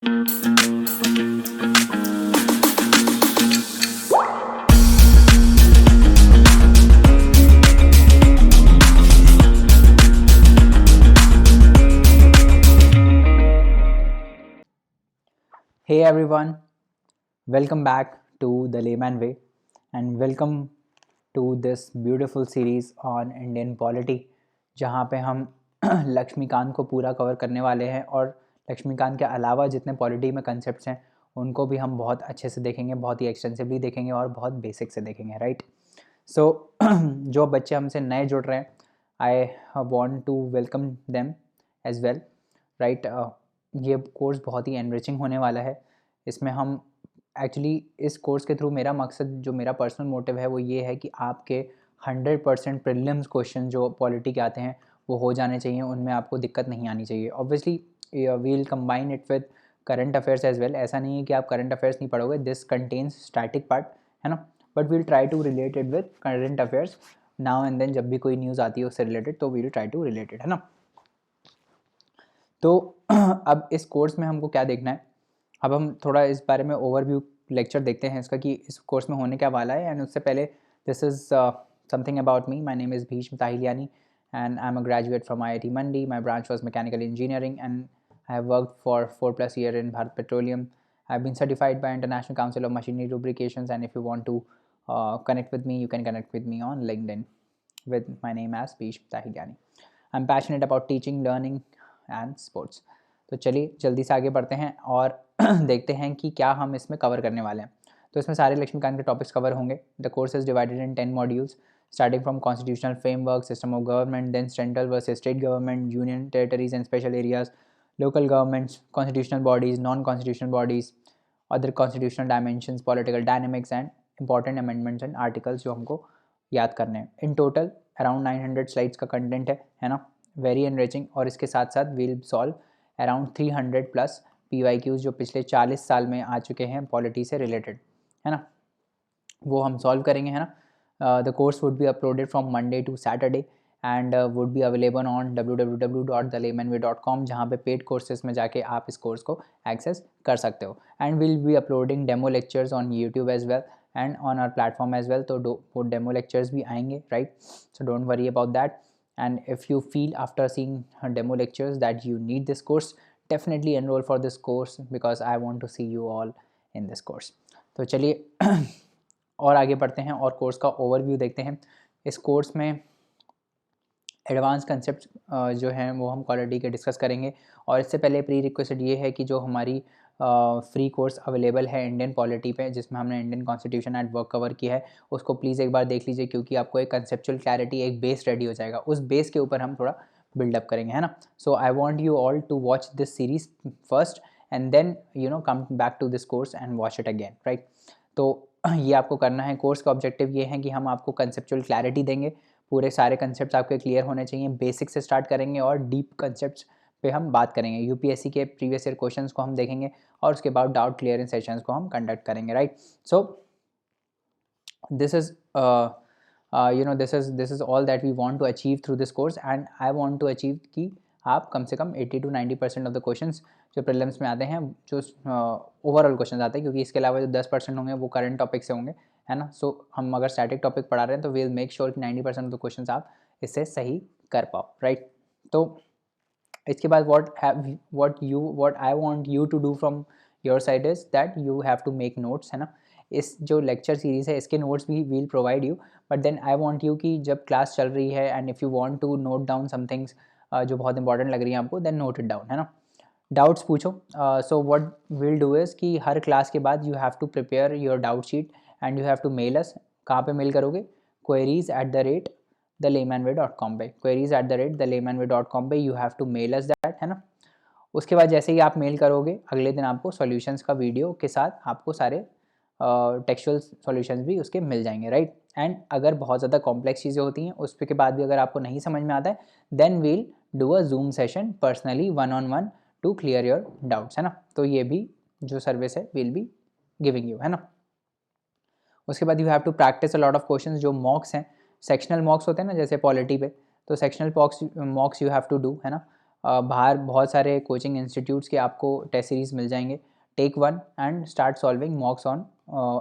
Hey everyone, welcome back to The Layman Way and welcome to this beautiful series on Indian polity जहाँ पे हम लक्ष्मीकांत को पूरा cover करने वाले हैं और लक्ष्मीकांत के अलावा जितने पॉलिटी में कंसेप्ट्स हैं उनको भी हम बहुत अच्छे से देखेंगे, बहुत ही एक्सटेंसिवली देखेंगे और बहुत बेसिक से देखेंगे, राइट। सो जो बच्चे हमसे नए जुड़ रहे हैं, I want to welcome them as well, right. ये कोर्स बहुत ही एनरिचिंग होने वाला है। इसमें हम एक्चुअली इस कोर्स के थ्रू मेरा मकसद, जो मेरा पर्सनल मोटिव है, वो ये है कि आपके 100% प्रीलिम्स क्वेश्चन जो पॉलिटी के आते हैं वो हो जाने चाहिए, उनमें आपको दिक्कत नहीं आनी चाहिए। Obviously we will combine it with current affairs as well. ऐसा नहीं है कि आप करंट अफेयर्स नहीं पढ़ोगे, दिस कंटेन्स स्टैटिक पार्ट, है ना, but we'll try to relate it with current affairs now and then. जब भी कोई न्यूज़ आती है उससे रिलेटेड तो we'll try to relate it, है ना। तो अब इस कोर्स में हमको क्या देखना है, अब हम थोड़ा इस बारे में ओवरव्यू लेक्चर देखते हैं इसका कि इस कोर्स में होने क्या वाला है। एंड उससे पहले this is something about me. My name is Bhishma Tahiliani and I'm a graduate from IIT Mandi. My branch was mechanical engineering and I have worked for 4+ years in Bharat Petroleum. I've been certified by International Council of Machinery Lubrications, and if you want to connect with me, you can connect with me on LinkedIn with my name as Bhishm Tahilyani. I'm passionate about teaching, learning and sports. तो चलिए जल्दी से आगे बढ़ते हैं और देखते हैं कि क्या हम इसमें कवर करने वाले हैं। तो इसमें सारे लक्ष्मीकांत के टॉपिक्स कवर होंगे। The course is divided in 10 modules starting from constitutional framework, system of government, then central versus state government, union territories and special areas, local governments, constitutional bodies, non-constitutional bodies, other constitutional dimensions, political dynamics and important amendments and articles जो हमको याद करने हैं। In total around 900 slides का content है ना, very enriching. और इसके साथ साथ वील सॉल्व अराउंड 300+ PYQs जो पिछले 40 साल में आ चुके हैं पॉलिटी से रिलेटेड, है ना, वो हम सॉल्व करेंगे, है ना। The course would be uploaded from Monday to Saturday and would be available on www.thelaymanway.com, जहाँ पे पेड कोर्सेज में जाके आप इस कोर्स को एक्सेस कर सकते हो। And will be uploading demo lectures on YouTube as well and on our platform as well. तो वो डेमो लेक्चर्स भी आएंगे, right. So don't worry about that. And if you feel after seeing demo lectures that you need this course, definitely enrol for this course because I want to see you all in this course. तो चलिए और आगे बढ़ते हैं और course का overview देखते हैं। इस कोर्स में एडवांस कंसेप्ट जो हैं वो हम क्वालिटी के डिस्कस करेंगे। और इससे पहले प्री रिक्वेस्ट ये है कि जो हमारी फ्री कोर्स अवेलेबल है इंडियन पॉलिटी पे, जिसमें हमने Indian constitution and work cover किया है, उसको प्लीज़ एक बार देख लीजिए, क्योंकि आपको एक कंसेप्चुअल क्लैरिटी, एक बेस रेडी हो जाएगा। उस बेस के ऊपर हम थोड़ा बिल्डअप करेंगे, है ना। So I want you all to watch this series first and then come back to this course and watch it again, right. तो ये आपको करना है। कोर्स का ऑब्जेक्टिव ये है कि हम आपको कंसेप्चुअल क्लैरिटी देंगे, पूरे सारे कंसेप्ट्स आपके क्लियर होने चाहिए। बेसिक से स्टार्ट करेंगे और डीप कंसेप्ट्स पे हम बात करेंगे। यूपीएससी के प्रीवियस ईयर क्वेश्चंस को हम देखेंगे और उसके बाद डाउट क्लियरेंस सेशंस को हम कंडक्ट करेंगे, right. So this is this is all that we want to achieve through this course. And I want to achieve कि आप कम से कम 80 to 90% ऑफ द क्वेश्चंस जो प्रीलिम्स में आते हैं, जो ओवरऑल क्वेश्चन आते हैं, क्योंकि इसके अलावा जो 10% होंगे वो करंट टॉपिक से होंगे, है ना। सो हम अगर स्टैटिक टॉपिक पढ़ा रहे हैं तो वील मेक श्योर कि 90% ऑफ द क्वेश्चन आप इससे सही कर पाओ, राइट। तो इसके बाद what I want you to do from your side is that you have to make notes, है ना। इस जो लेक्चर सीरीज़ है इसके नोट्स भी we'll provide you, but then I want you कि जब क्लास चल रही है and if you want to note down some things जो बहुत इंपॉर्टेंट लग रही है आपको, देन नोट इट डाउन, है ना। डाउट्स पूछो। So what will do is कि हर क्लास के बाद you have to prepare your doubt sheet and you have to mail us. कहाँ पे मेल करोगे? queries@thelaymanway.com पे, queries@thelaymanway.com पे you have to mail us that, है ना। उसके बाद जैसे ही आप मेल करोगे, अगले दिन आपको सॉल्यूशंस का वीडियो के साथ आपको सारे टेक्सचुअल सॉल्यूशंस भी उसके मिल जाएंगे, राइट। एंड अगर बहुत ज़्यादा कॉम्प्लेक्स चीज़ें होती हैं उस के बाद भी अगर आपको नहीं समझ में आता है, then we'll do a Zoom session personally 1-on-1 to clear your doubts, है ना। तो ये भी जो सर्विस है विल बी गिविंग यू, है ना। उसके बाद you have to practise a lot of questions. जो मॉक्स हैं, सेक्शनल मॉक्स होते हैं ना, जैसे पॉलिटी पे, तो sectional mocks you have to do, है ना। बाहर बहुत सारे कोचिंग इंस्टीट्यूट्स के आपको टेस्ट सीरीज़ मिल जाएंगे. Take one and start solving mocks on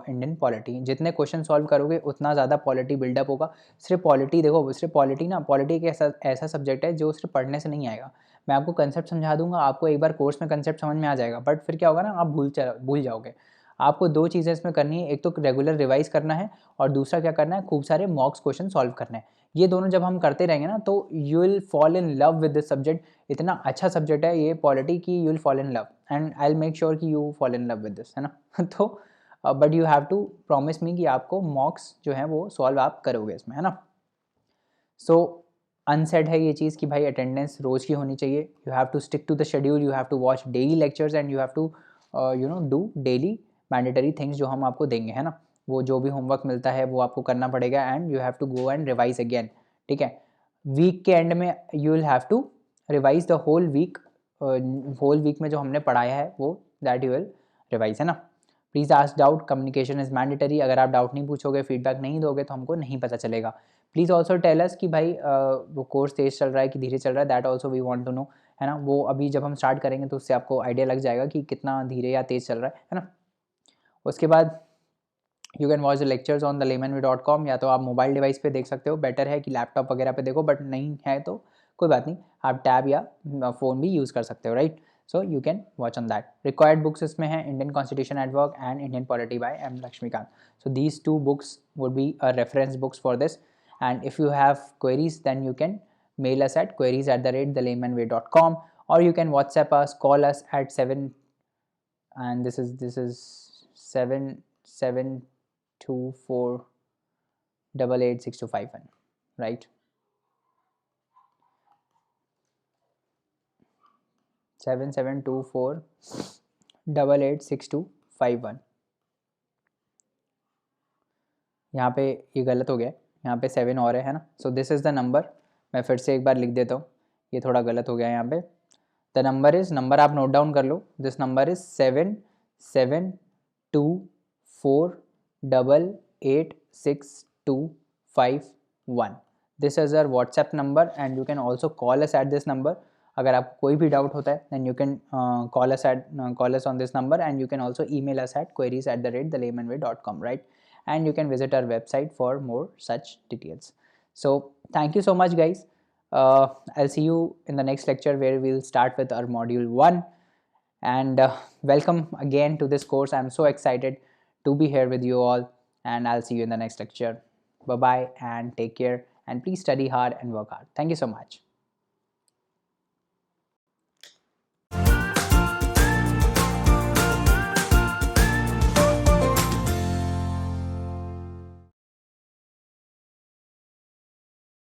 Indian polity. जितने क्वेश्चन सॉल्व करोगे उतना ज़्यादा पॉलिटी बिल्डअप होगा. सिर्फ पॉलिटी देखो, सिर्फ पॉलिटी ना, पॉलिटी एक ऐसा सब्जेक्ट है जो सिर्फ पढ़ने से नहीं आएगा. मैं आपको कंसेप्ट समझा दूंगा, आपको एक बार कोर्स में कंसेप्ट समझ में आ जाएगा, बट फिर क्या होगा ना, आप भूल जाओगे. आपको दो चीज़ें इसमें करनी है, एक तो रेगुलर रिवाइज करना है और दूसरा क्या करना है, खूब सारे मॉक्स क्वेश्चन सॉल्व करने हैं. ये दोनों जब हम करते रहेंगे ना तो you will fall in love with this subject. इतना अच्छा सब्जेक्ट है ये पॉलिटी की, you will fall in love and I will make sure कि you fall in love with this, है ना. तो but you have to promise me कि आपको मॉक्स जो है वो सॉल्व आप करोगे इसमें, है ना. सो अनसेड है ये चीज़ कि भाई अटेंडेंस रोज़ की होनी चाहिए. You have to stick to the schedule, you have to watch daily lectures and you have to do daily mandatory things जो हम आपको देंगे, है ना. वो जो भी होमवर्क मिलता है वो आपको करना पड़ेगा and you have to go and revise again. ठीक है, वीक के एंड में you will have to revise the whole week. Whole week में जो हमने पढ़ाया है वो दैट यू विल रिवाइज, है ना. Please ask doubt, communication is mandatory. अगर आप डाउट नहीं पूछोगे, फीडबैक नहीं दोगे तो हमको नहीं पता चलेगा. प्लीज़ ऑल्सो टेल अस कि भाई वो कोर्स तेज़ चल रहा है कि धीरे चल रहा है, that also we want to know, है ना. वो अभी जब हम स्टार्ट करेंगे तो उससे आपको आइडिया लग जाएगा कि कितना धीरे या तेज़ चल रहा है ना. उसके बाद you can watch the lectures on the laymanway.com. या तो आप मोबाइल डिवाइस पे देख सकते हो, बेटर है कि लैपटॉप वगैरह पे देखो, बट नहीं है तो कोई बात नहीं, आप टैब या फ़ोन भी यूज़ कर सकते हो, right. So you can watch on that. Required books इसमें है Indian constitution at work and Indian polity by M Laxmikanth. So these two books would be a reference books for this. And if you have queries, then you can mail us at queries@thelaymanway.com, or you can WhatsApp us, call us at 7, and this is 7724886251, right? 7724886251. यहाँ पे ये गलत हो गया, यहाँ पे 7 और है ना. सो दिस इज़ द नंबर. मैं फिर से एक बार लिख देता हूँ, ये थोड़ा गलत हो गया यहाँ पे. द नंबर इज़, नंबर आप नोट डाउन कर लो. This number is 7724886251. This is our WhatsApp number and you can also call us at this number. अगर आपको कोई भी डाउट होता है then you can call us on this number and you can also email us at queries@thelaymanway.com, right? And you can visit our website for more such details. So thank you so much, guys. I'll see you in the next lecture where we'll start with our module 1. And welcome again to this course. I'm so excited to be here with you all, and I'll see you in the next lecture. Bye bye and take care, and please study hard and work hard. Thank you so much.